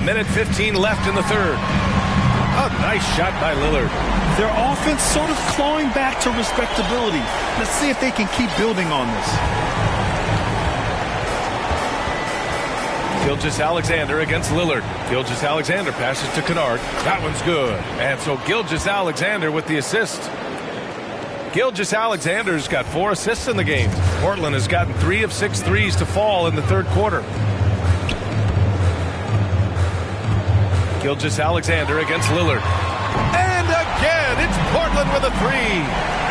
Minute 15 left in the third. A nice shot by Lillard. Their offense sort of clawing back to respectability. Let's see if they can keep building on this. Gilgeous-Alexander against Lillard. Gilgeous-Alexander passes to Kennard. That one's good. And so Gilgeous-Alexander with the assist. Gilgeous-Alexander's got 4 assists in the game. Portland has gotten 3 of 6 threes to fall in the third quarter. Gilgeous-Alexander against Lillard. And again, it's Portland with a 3.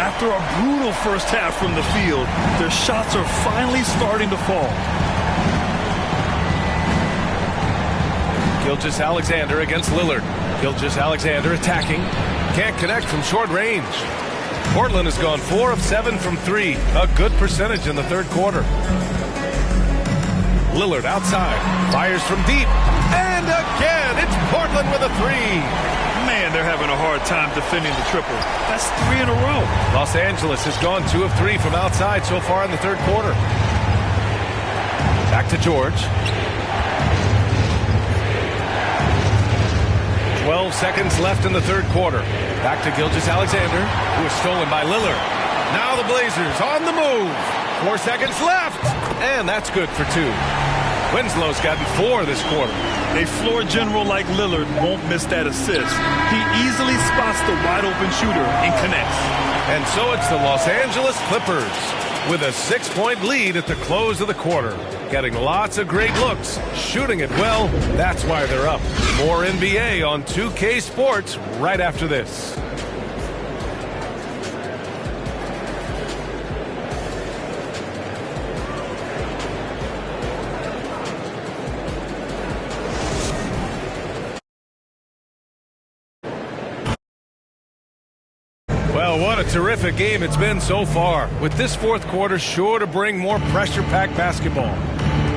After a brutal first half from the field, their shots are finally starting to fall. Gilgeous-Alexander against Lillard. Gilgeous-Alexander attacking. Can't connect from short range. Portland has gone 4 of 7 from 3. A good percentage in the third quarter. Lillard outside. Fires from deep. And again, it's Portland with a 3. Man, they're having a hard time defending the triple. That's 3 in a row. Los Angeles has gone 2 of 3 from outside so far in the third quarter. Back to George. 12 seconds left in the third quarter. Back to Gilgeous-Alexander, who is stolen by Lillard. Now the Blazers on the move. 4 seconds left. And that's good for 2. Winslow's gotten 4 this quarter. A floor general like Lillard won't miss that assist. He easily spots the wide-open shooter and connects. And so it's the Los Angeles Clippers with a 6-point lead at the close of the quarter. Getting lots of great looks, shooting it well. That's why they're up. More NBA on 2K Sports right after this. Well, what a terrific game it's been so far, with this fourth quarter sure to bring more pressure-packed basketball.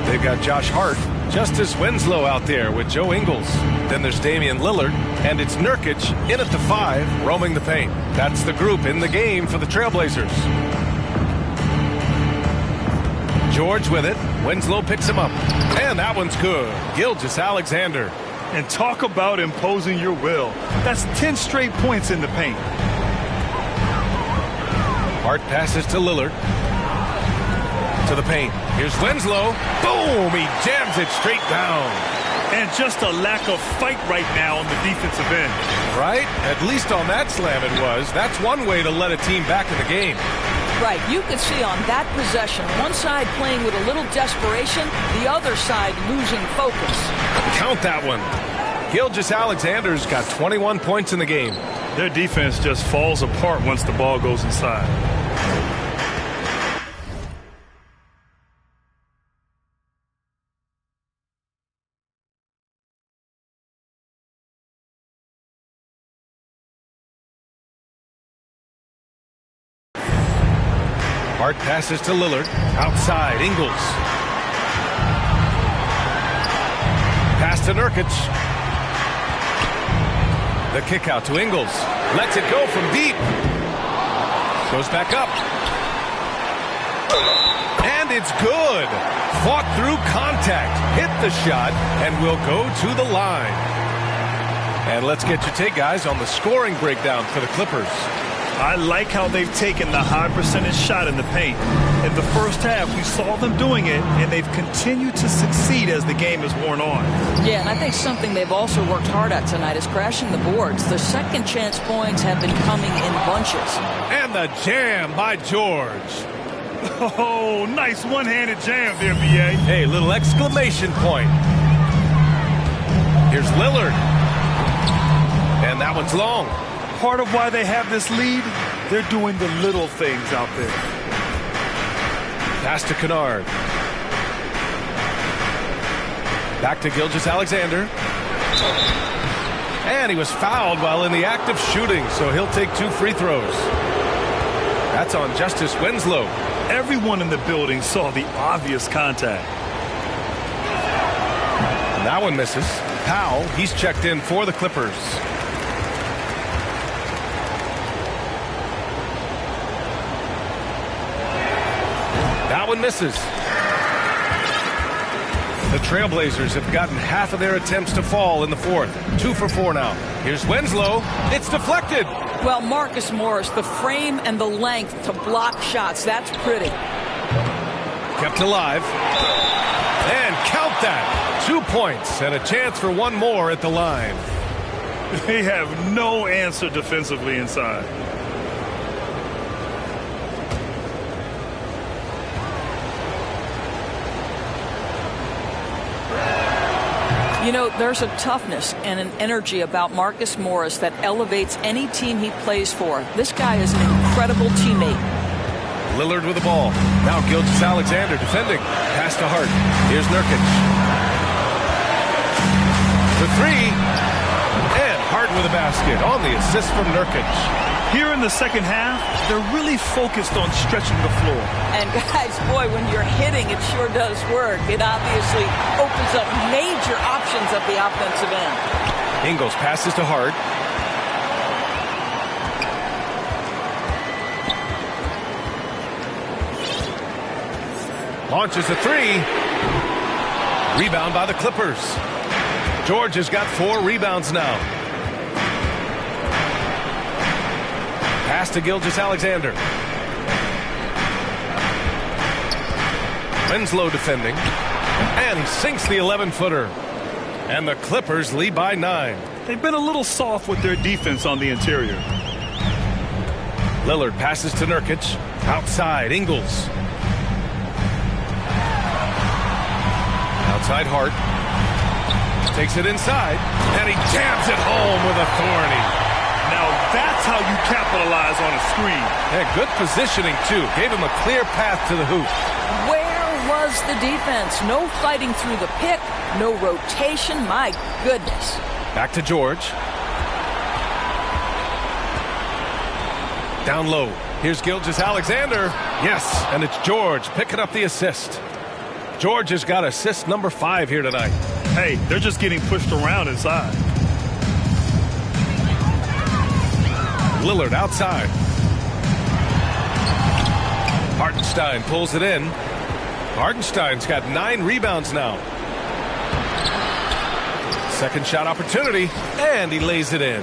They've got Josh Hart, Justice Winslow out there with Joe Ingles. Then there's Damian Lillard, and it's Nurkic in at the 5, roaming the paint. That's the group in the game for the Trailblazers. George with it. Winslow picks him up. And that one's good. Gilgeous-Alexander. And talk about imposing your will. That's 10 straight points in the paint. Hart passes to Lillard. To the paint. Here's Winslow. Boom! He jams it straight down. And just a lack of fight right now on the defensive end. Right? At least on that slam it was. That's one way to let a team back in the game. Right. You can see on that possession, one side playing with a little desperation, the other side losing focus. Count that one. Gilgeous-Alexander's got 21 points in the game. Their defense just falls apart once the ball goes inside. Hart passes to Lillard. Outside, Ingles. Pass to Nurkic. The kick out to Ingles. Lets it go from deep. Goes back up. And it's good. Fought through contact. Hit the shot and will go to the line. And let's get your take, guys, on the scoring breakdown for the Clippers. I like how they've taken the high percentage shot in the paint. In the first half, we saw them doing it, and they've continued to succeed as the game has worn on. Yeah, and I think something they've also worked hard at tonight is crashing the boards. The second chance points have been coming in bunches. And the jam by George. Oh, nice one-handed jam there, B.A. Hey, little exclamation point. Here's Lillard. And that one's long. Part of why they have this lead, they're doing the little things out there. Pass to Kennard. Back to Gilgeous-Alexander. And he was fouled while in the act of shooting, so he'll take 2 free throws. That's on Justice Winslow. Everyone in the building saw the obvious contact. And that one misses. Powell, he's checked in for the Clippers. That one misses. The Trailblazers have gotten half of their attempts to fall in the fourth. 2 for 4 now. Here's Winslow. It's deflected. Well, Marcus Morris, the frame and the length to block shots. That's pretty. Kept alive. And count that. 2 points and a chance for one more at the line. They have no answer defensively inside. You know, there's a toughness and an energy about Marcus Morris that elevates any team he plays for. This guy is an incredible teammate. Lillard with the ball. Now Gilgeous-Alexander defending. Pass to Hart. Here's Nurkic. The three. And Hart with a basket on the assist from Nurkic. Here in the second half, they're really focused on stretching the floor. And guys, boy, when you're hitting, it sure does work. It obviously opens up major options at the offensive end. Ingles passes to Hart. Launches a three. Rebound by the Clippers. George has got 4 rebounds now. Pass to Gilgeous-Alexander. Winslow defending. And he sinks the 11-footer. And the Clippers lead by 9. They've been a little soft with their defense on the interior. Lillard passes to Nurkic. Outside, Ingles. Outside Hart. Takes it inside. And he jams it home with authority. Now that's how you capitalize on a screen. Yeah, good positioning, too. Gave him a clear path to the hoop. Where was the defense? No fighting through the pick, no rotation. My goodness. Back to George. Down low. Here's Gilgeous-Alexander. Yes, and it's George picking up the assist. George has got assist number 5 here tonight. Hey, they're just getting pushed around inside. Lillard outside. Hartenstein pulls it in. Hartenstein's got 9 rebounds now. Second shot opportunity, and he lays it in.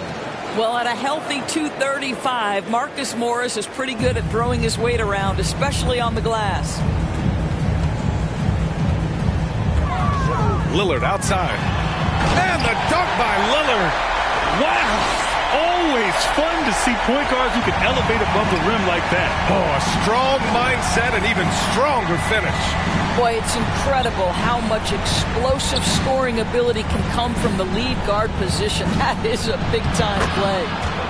Well, at a healthy 235, Marcus Morris is pretty good at throwing his weight around, especially on the glass. Lillard outside. And the dunk by Lillard. Wow. Always fun to see point guards who can elevate above the rim like that. Oh, a strong mindset and even stronger finish. Boy, it's incredible how much explosive scoring ability can come from the lead guard position. That is a big-time play.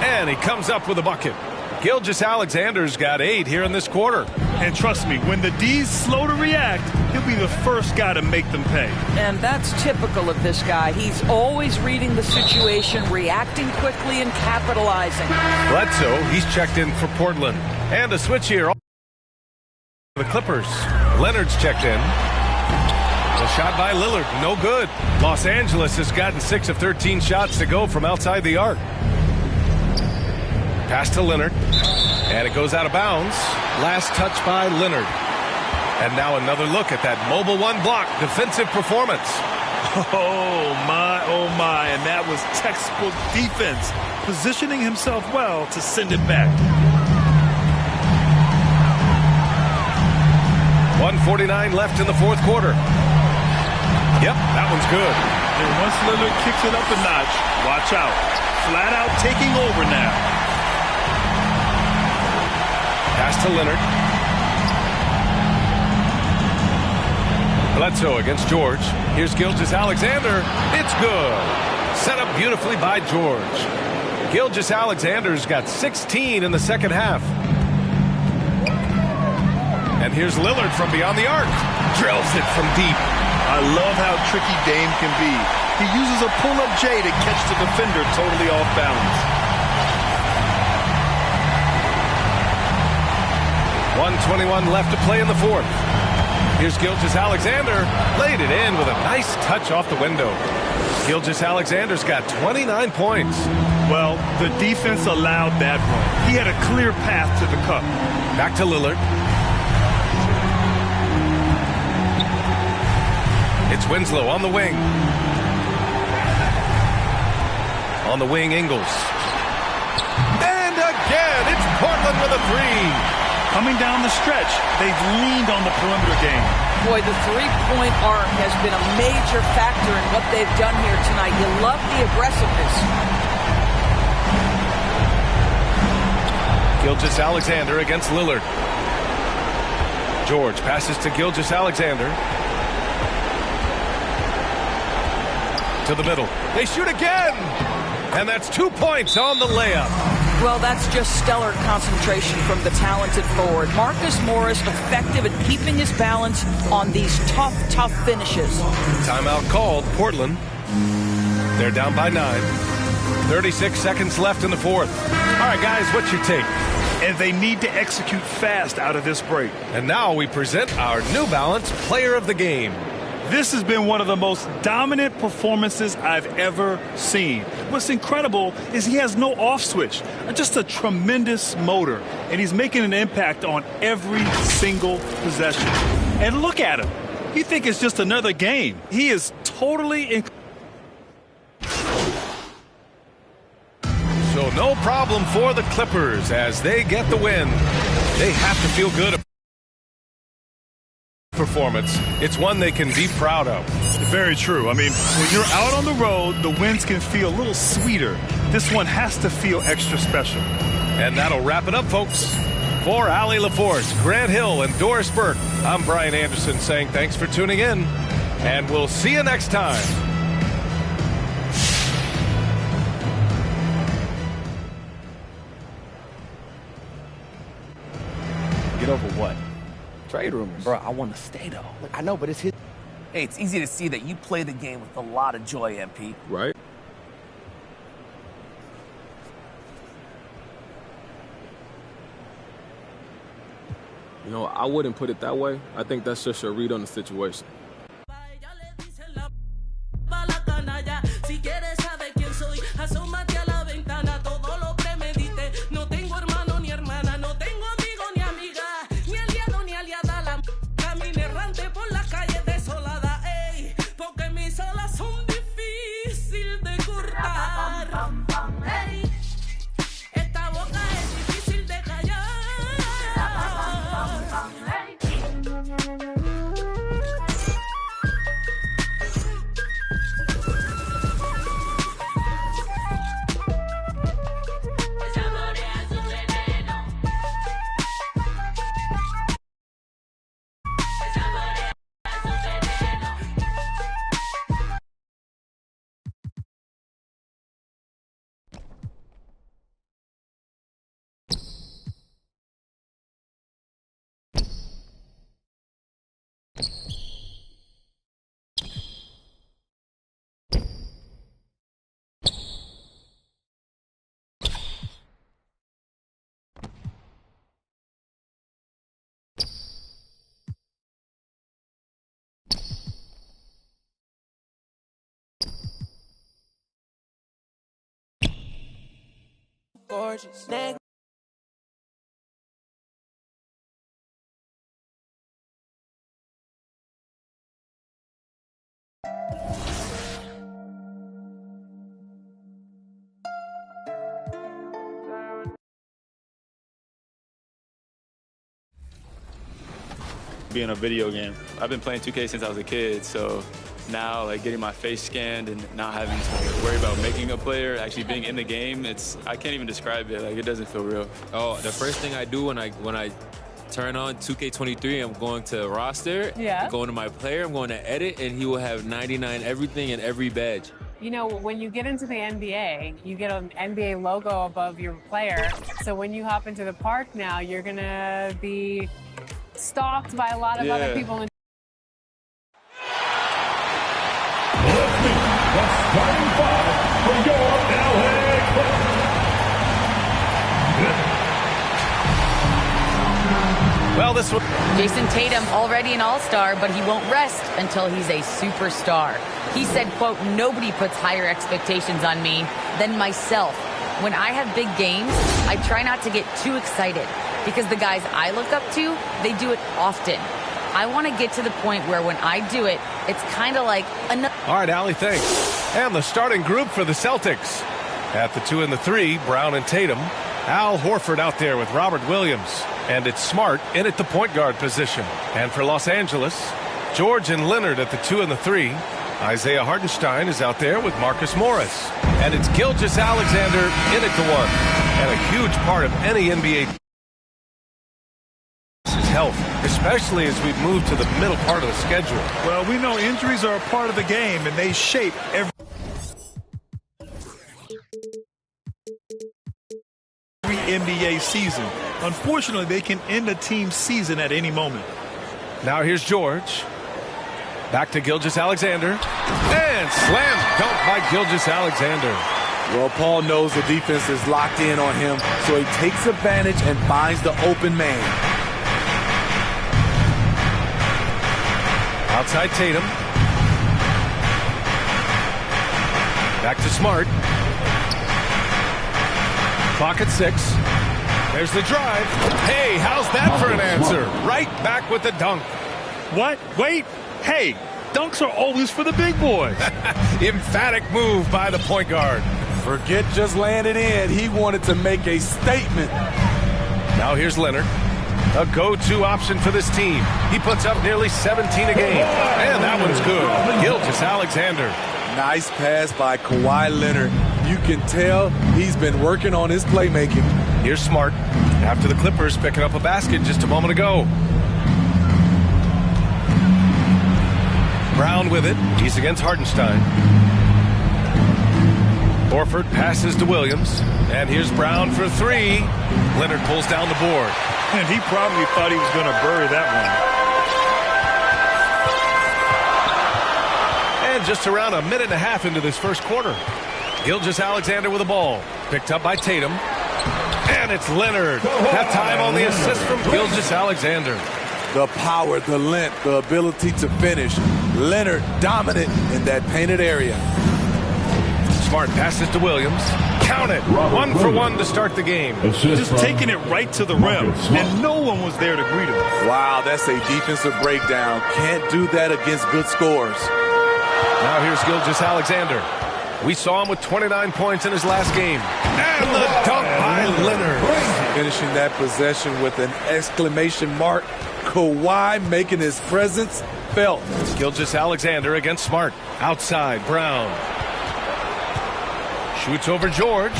And he comes up with a bucket. Gilgeous-Alexander's got 8 here in this quarter. And trust me, when the D's slow to react, he'll be the first guy to make them pay. And that's typical of this guy. He's always reading the situation, reacting quickly, and capitalizing. Bledsoe, he's checked in for Portland. And a switch here. The Clippers. Leonard's checked in. The shot by Lillard, no good. Los Angeles has gotten 6 of 13 shots to go from outside the arc. Pass to Leonard. And it goes out of bounds. Last touch by Leonard. And now another look at that mobile 1 block defensive performance. Oh, my. And that was textbook defense. Positioning himself well to send it back. 1:49 left in the fourth quarter. Yep, that one's good. And once Lillard kicks it up a notch, watch out. Flat out taking over now. Pass to Leonard. Bledsoe against George. Here's Gilgeous-Alexander. It's good. Set up beautifully by George. Gilgeous-Alexander's got 16 in the second half. And here's Lillard from beyond the arc. Drills it from deep. I love how tricky Dame can be. He uses a pull-up J to catch the defender totally off balance. 1:21 left to play in the fourth. Here's Gilgeous-Alexander. Laid it in with a nice touch off the window. Gilgeous-Alexander's got 29 points. Well, the defense allowed that run. He had a clear path to the cup. Back to Lillard. It's Winslow on the wing. On the wing, Ingles. And again, it's Portland with a three. Coming down the stretch, they've leaned on the perimeter game. Boy, the three-point arc has been a major factor in what they've done here tonight. You love the aggressiveness. Gilgeous-Alexander against Lillard. George passes to Gilgeous-Alexander. To the middle. They shoot again! And that's 2 points on the layup. Well, that's just stellar concentration from the talented forward. Marcus Morris effective at keeping his balance on these tough finishes. Timeout called. Portland. They're down by 9. 36 seconds left in the fourth. All right, guys, what's your take? And they need to execute fast out of this break. And now we present our New Balance Player of the Game. This has been one of the most dominant performances I've ever seen. What's incredible is he has no off switch, just a tremendous motor, and he's making an impact on every single possession. And look at him. You think it's just another game. He is totally So no problem for the Clippers as they get the win. They have to feel good about performance. It's one they can be proud of. Very true. I mean, when you're out on the road, the wins can feel a little sweeter. This one has to feel extra special. And that'll wrap it up, folks. For Allie LaForce, Grant Hill, and Doris Burke, I'm Brian Anderson saying thanks for tuning in, and we'll see you next time. Get over what? Trade rumors. Bro, I want to stay, though. Look, I know, but it's his. Hey, it's easy to see that you play the game with a lot of joy, MP. Right. You know, I wouldn't put it that way. I think that's just your read on the situation. Gorgeous. Being a video game. I've been playing 2K since I was a kid, so now like getting my face scanned and not having to worry about making a player, actually being in the game, I can't even describe it. Like, it doesn't feel real. Oh, the first thing I do when I turn on 2K23, I'm going to roster, going to my player, I'm going to edit, and he will have 99 everything and every badge. You know, when you get into the NBA, you get an NBA logo above your player. So when you hop into the park now, you're going to be stalked by a lot of other people. The starting five for your LA Clippers. Well, this one. Jason Tatum already an all-star, but he won't rest until he's a superstar. He said, quote, "Nobody puts higher expectations on me than myself. When I have big games, I try not to get too excited because the guys I look up to, they do it often. I want to get to the point where when I do it, it's kind of like another. All right, Allie, thanks. And the starting group for the Celtics. At the 2 and the 3, Brown and Tatum. Al Horford out there with Robert Williams. And it's Smart in at the point guard position. And for Los Angeles, George and Leonard at the 2 and the 3. Isaiah Hartenstein is out there with Marcus Morris. And it's Gilgeous-Alexander in at the 1. And a huge part of any NBA is health, especially as we've moved to the middle part of the schedule. Well, we know injuries are a part of the game, and they shape every NBA season. Unfortunately, they can end a team's season at any moment. Now here's George. Back to Gilgeous-Alexander. And slam dunk by Gilgeous-Alexander. Well, Paul knows the defense is locked in on him, so he takes advantage and finds the open man. Outside Tatum. Back to Smart. Clock at 6. There's the drive. Hey, how's that for an answer? Right back with the dunk. What? Wait. Hey, dunks are always for the big boys. Emphatic move by the point guard. Forget just laying it in. He wanted to make a statement. Now here's Leonard. A go-to option for this team. He puts up nearly 17 a game. And that one's good. Gilgeous-Alexander. Nice pass by Kawhi Leonard. You can tell he's been working on his playmaking. Here's Smart. After the Clippers picking up a basket just a moment ago. Brown with it. He's against Hartenstein. Horford passes to Williams. And here's Brown for 3. Leonard pulls down the board. And he probably thought he was going to bury that one. And just around a minute and a half into this first quarter. Gilgeous-Alexander with the ball. Picked up by Tatum. And it's Leonard. That time on the assist from Gilgeous-Alexander. The power, the length, the ability to finish. Leonard dominant in that painted area. Smart passes to Williams. Count it. 1 for 1 to start the game. Just taking it right to the rim. And no one was there to greet him. Wow, that's a defensive breakdown. Can't do that against good scores. Now here's Gilgeous-Alexander. We saw him with 29 points in his last game. And the dunk by Leonard. Finishing that possession with an exclamation mark. Kawhi making his presence felt. Gilgeous-Alexander against Smart. Outside, Brown. Shoots over George.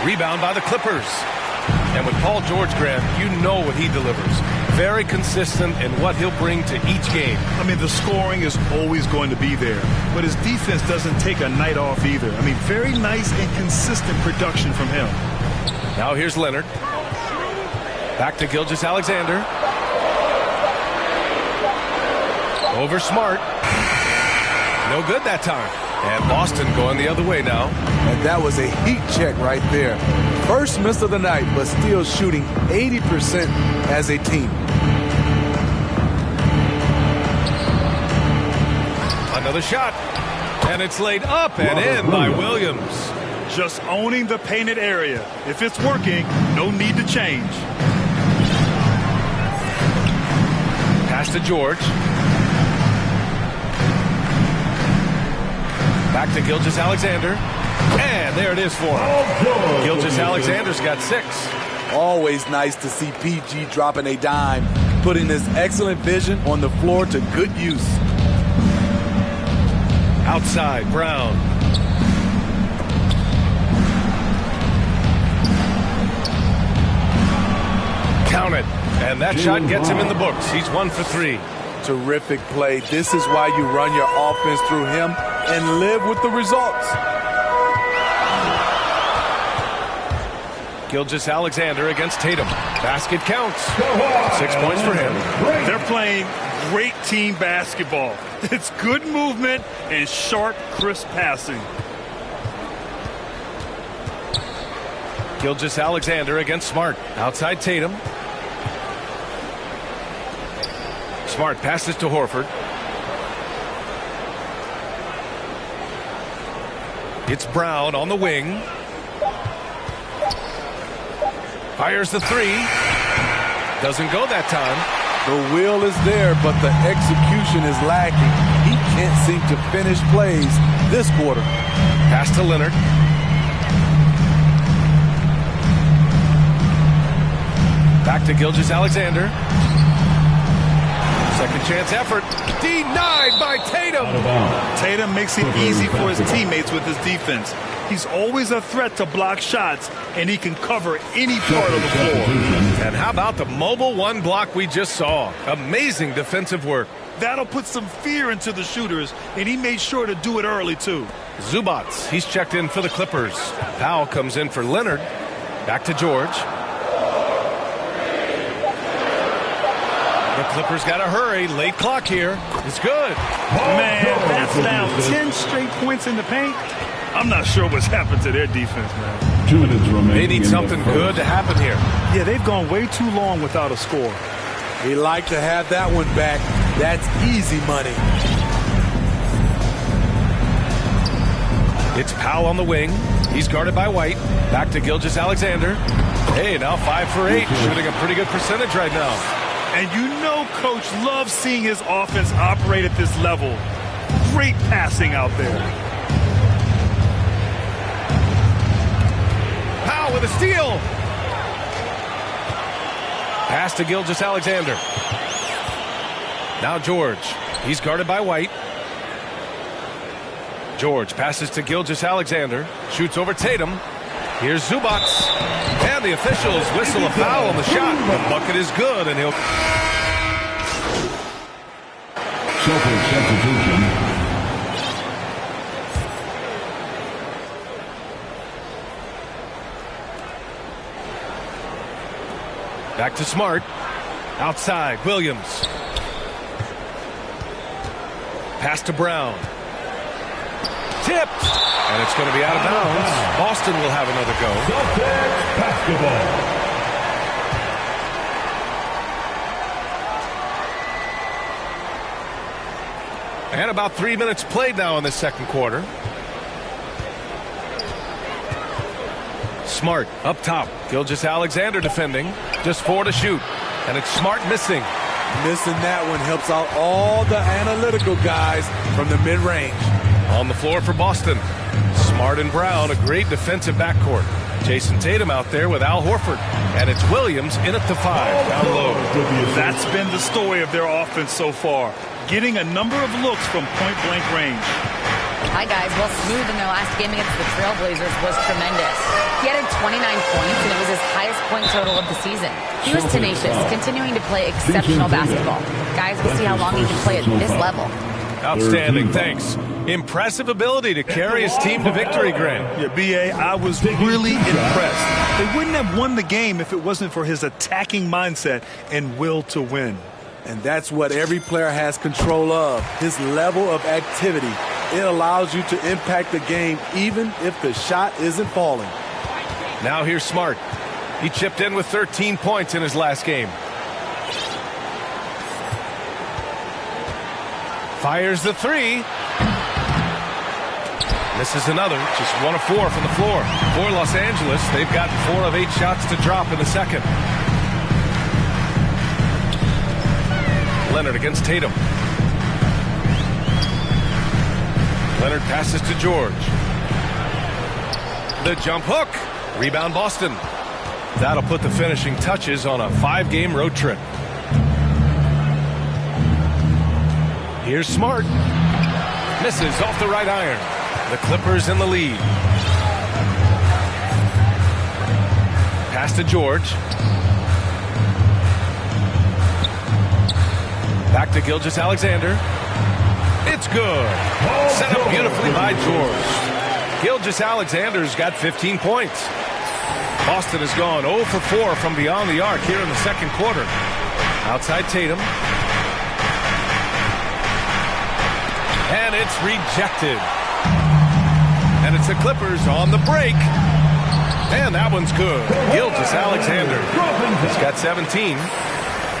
Rebound by the Clippers. And with Paul George, Graham, you know what he delivers. Very consistent in what he'll bring to each game. I mean, the scoring is always going to be there. But his defense doesn't take a night off either. I mean, very nice and consistent production from him. Now here's Leonard. Back to Gilgeous-Alexander. Over Smart. No good that time. And Boston going the other way now. And that was a heat check right there. First miss of the night, but still shooting 80% as a team. Another shot. And it's laid up and in by Williams. Just owning the painted area. If it's working, no need to change. Pass to George. Back to Gilgeous-Alexander. And there it is for him. Gilgeous-Alexander's got 6. Always nice to see PG dropping a dime, putting his excellent vision on the floor to good use. Outside, Brown. Count it. And that shot gets him in the books. He's 1 for 3. Terrific play. This is why you run your offense through him and live with the results. Gilgeous-Alexander against Tatum. Basket counts. 6 points for him. They're playing great team basketball. It's good movement and sharp, crisp passing. Gilgeous-Alexander against Smart. Outside Tatum. Smart passes to Horford. It's Brown on the wing. Fires the 3. Doesn't go that time. The will is there, but the execution is lacking. He can't seem to finish plays this quarter. Pass to Leonard. Back to Gilgeous-Alexander. Second chance effort. Denied by Tatum. Tatum makes it easy for his teammates with his defense. He's always a threat to block shots, and he can cover any part of the floor. And how about the mobile one block we just saw? Amazing defensive work. That'll put some fear into the shooters, and he made sure to do it early, too. Zubats, he's checked in for the Clippers. Powell comes in for Leonard. Back to George. The Clippers got to hurry. Late clock here. It's good. Man, that's now 10 straight points in the paint. I'm not sure what's happened to their defense, man. 2 minutes remaining. They need something good to happen here. Yeah, they've gone way too long without a score. He'd like to have that one back. That's easy money. It's Powell on the wing. He's guarded by White. Back to Gilgeous-Alexander. Hey, now 5 for 8. Shooting a pretty good percentage right now. And you know Coach loves seeing his offense operate at this level. Great passing out there. Powell with a steal. Pass to Gilgeous-Alexander. Now George. He's guarded by White. George passes to Gilgeous-Alexander. Shoots over Tatum. Here's Zubats. And the officials whistle a foul on the shot. The bucket is good, and he'll... Celtics substitution. Back to Smart. Outside, Williams. Pass to Brown. Tipped. And it's going to be out of bounds. Boston will have another go. Celtics basketball. And about 3 minutes played now in the second quarter. Smart up top. Gilgeous-Alexander defending. Just 4 to shoot. And it's Smart missing. Missing that one helps out all the analytical guys from the mid-range. On the floor for Boston. Smart and Brown, a great defensive backcourt. Jason Tatum out there with Al Horford. And it's Williams in at the 5, down low. That's been the story of their offense so far. Getting a number of looks from point-blank range. Hi, guys. Well, Smooth in their last game against the Trailblazers was tremendous. He had 29 points, and it was his highest point total of the season. He was tenacious, continuing to play exceptional basketball. Guys, we'll see how long he can play at this level. Outstanding, thanks. Impressive ability to carry his team to victory, Grant. Yeah, B.A., I was really impressed. They wouldn't have won the game if it wasn't for his attacking mindset and will to win. And that's what every player has control of, his level of activity. It allows you to impact the game even if the shot isn't falling. Now here's Smart. He chipped in with 13 points in his last game. Fires the 3. Misses another. Just 1 of 4 from the floor. For Los Angeles, they've gotten 4 of 8 shots to drop in the second. Leonard against Tatum. Leonard passes to George. The jump hook. Rebound Boston. That'll put the finishing touches on a 5-game road trip. Here's Smart. Misses off the right iron. The Clippers in the lead. Pass to George. Back to Gilgeous-Alexander. It's good. Set up beautifully by George. Gilgeous-Alexander's got 15 points. Boston has gone 0 for 4 from beyond the arc here in the second quarter. Outside Tatum. And it's rejected. And it's the Clippers on the break. And that one's good. Gilgeous-Alexander. He's got 17.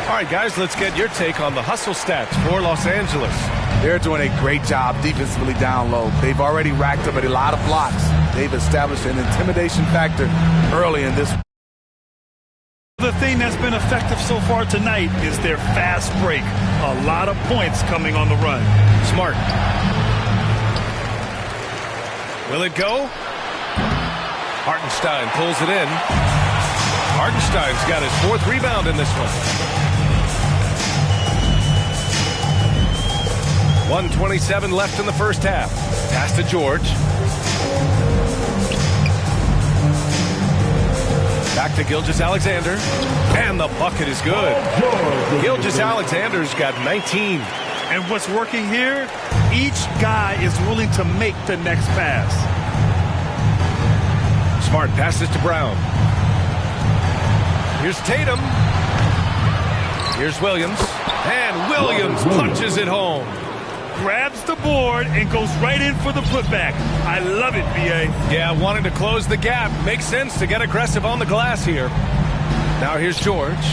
All right, guys, let's get your take on the hustle stats for Los Angeles. They're doing a great job defensively down low. They've already racked up a lot of blocks. They've established an intimidation factor early in this. The thing that's been effective so far tonight is their fast break. A lot of points coming on the run. Smart. Will it go? Hartenstein pulls it in. Hartenstein's got his 4th rebound in this one. 1:27 left in the first half. Pass to George. Back to Gilgeous-Alexander. And the bucket is good. Gilgeous-Alexander's got 19. And what's working here? Each guy is willing to make the next pass. Smart passes to Brown. Here's Tatum. Here's Williams. And Williams punches it home. Grabs the board and goes right in for the putback. I love it, B.A. Yeah, wanting to close the gap. Makes sense to get aggressive on the glass here. Now here's George.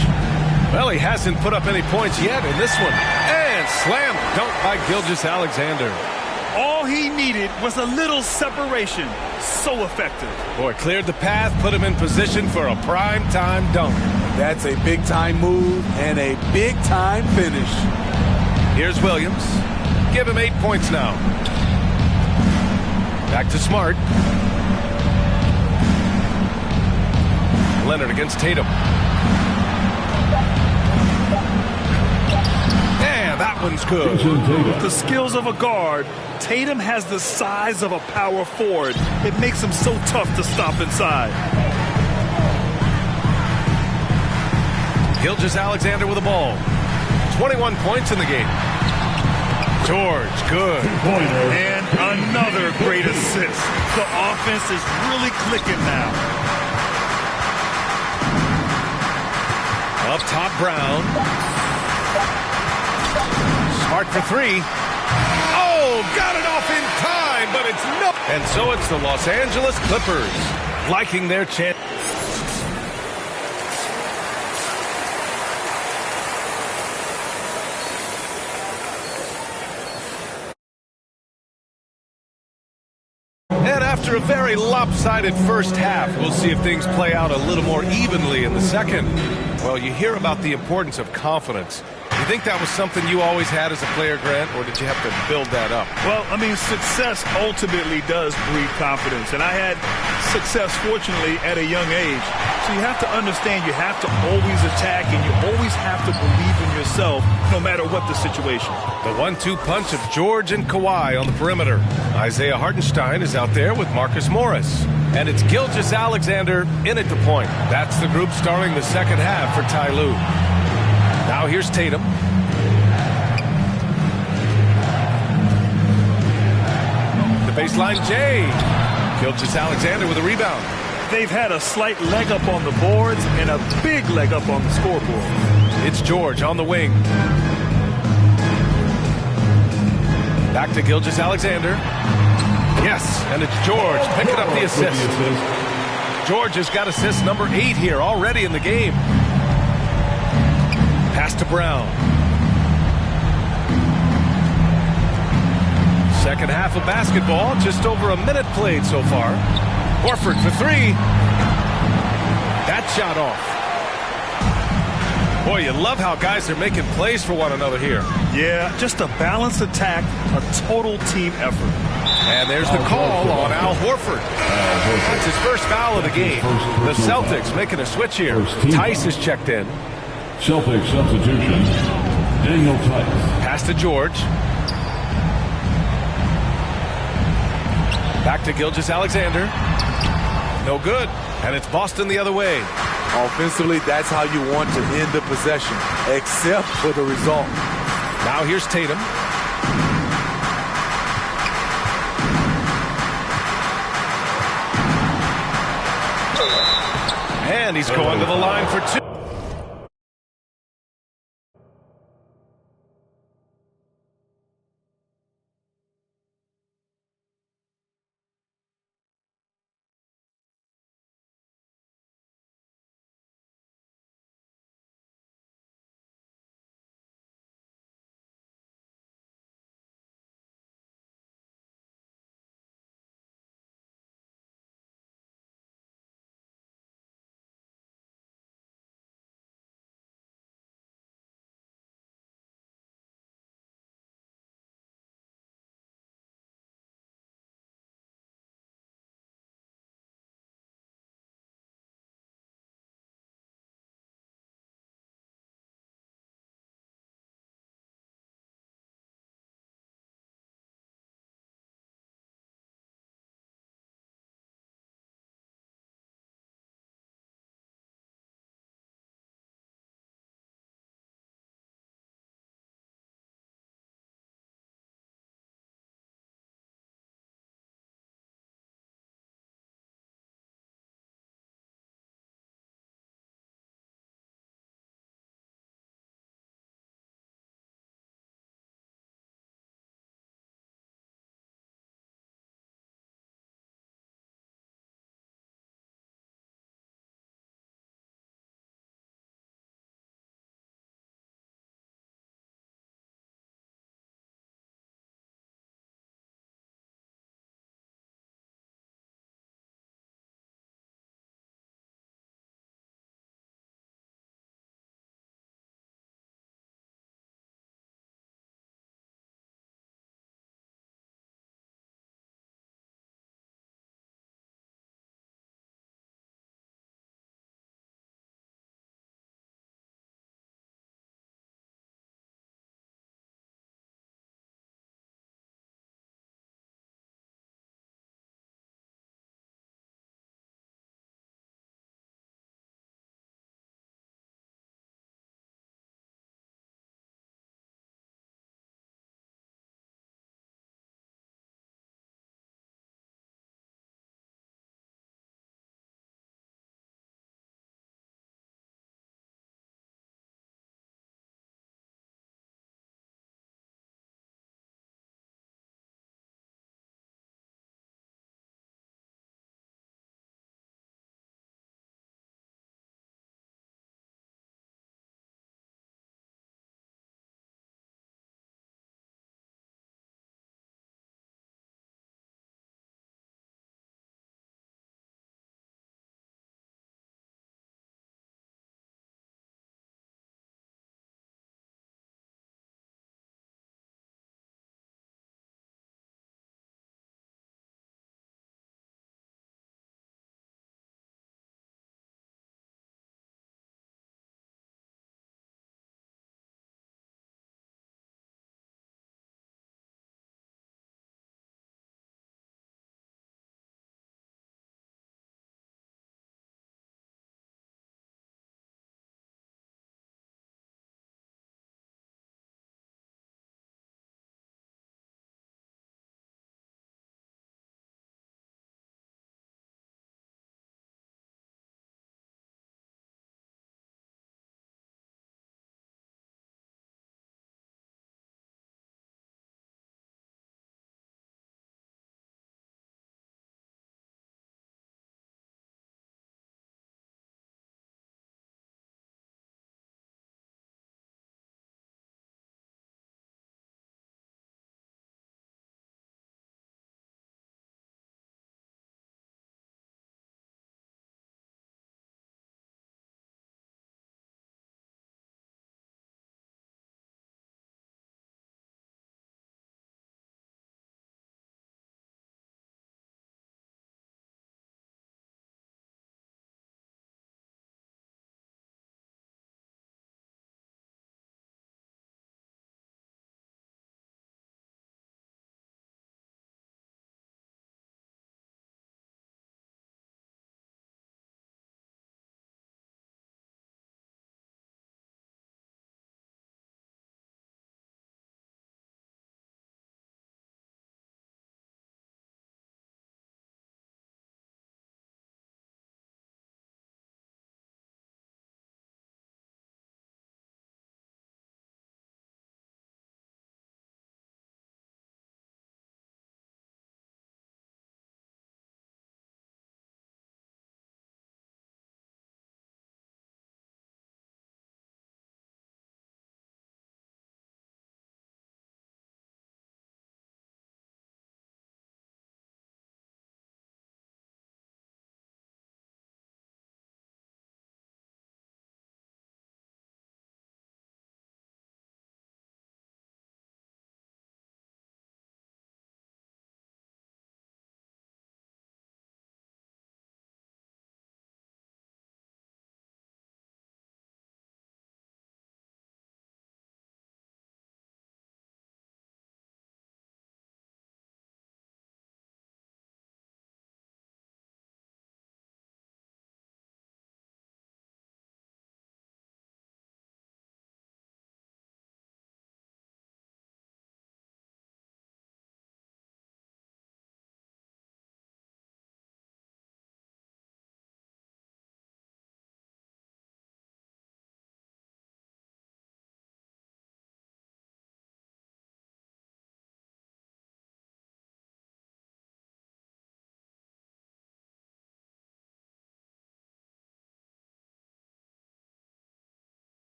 Well, he hasn't put up any points yet in this one. And slam dunk by Gilgeous-Alexander. All he needed was a little separation. So effective. Boy, cleared the path, put him in position for a prime-time dunk. That's a big-time move and a big-time finish. Here's Williams. Give him 8 points now. Back to Smart. Leonard against Tatum. And that one's good. The skills of a guard. Tatum has the size of a power forward. It makes him so tough to stop inside. Gilgeous-Alexander with the ball. 21 points in the game. George, good. And another great assist. The offense is really clicking now. Up top, Brown. Smart for 3. Oh, got it off in time, but it's no. And so it's the Los Angeles Clippers liking their chance. After a very lopsided first half, we'll see if things play out a little more evenly in the second. Well, you hear about the importance of confidence. You think that was something you always had as a player, Grant, or did you have to build that up? Well, I mean, success ultimately does breed confidence. And I had success, fortunately, at a young age. So you have to understand you have to always attack and you always have to believe in yourself no matter what the situation. The 1-2 punch of George and Kawhi on the perimeter. Isaiah Hartenstein is out there with Marcus Morris. And it's Gilgeous-Alexander in at the point. That's the group starting the second half for Ty Lue. Now here's Tatum. The baseline J. Gilgeous-Alexander with a rebound. They've had a slight leg up on the boards and a big leg up on the scoreboard. It's George on the wing. Back to Gilgeous-Alexander. Yes, and it's George picking up the assist. George has got assist number 8 here already in the game. Pass to Brown. Second half of basketball, just over a minute played so far. Horford for 3. That shot off. Boy, you love how guys are making plays for one another here. Yeah, just a balanced attack, a total team effort. And there's the call on Al Horford. That's his first foul of the game. The Celtics making a switch here. Tice is checked in. Celtics substitution, Daniel Tice. Pass to George. Back to Gilgeous-Alexander. No good. And it's Boston the other way. Offensively, that's how you want to end the possession, except for the result. Now here's Tatum. And he's going to the line for 2.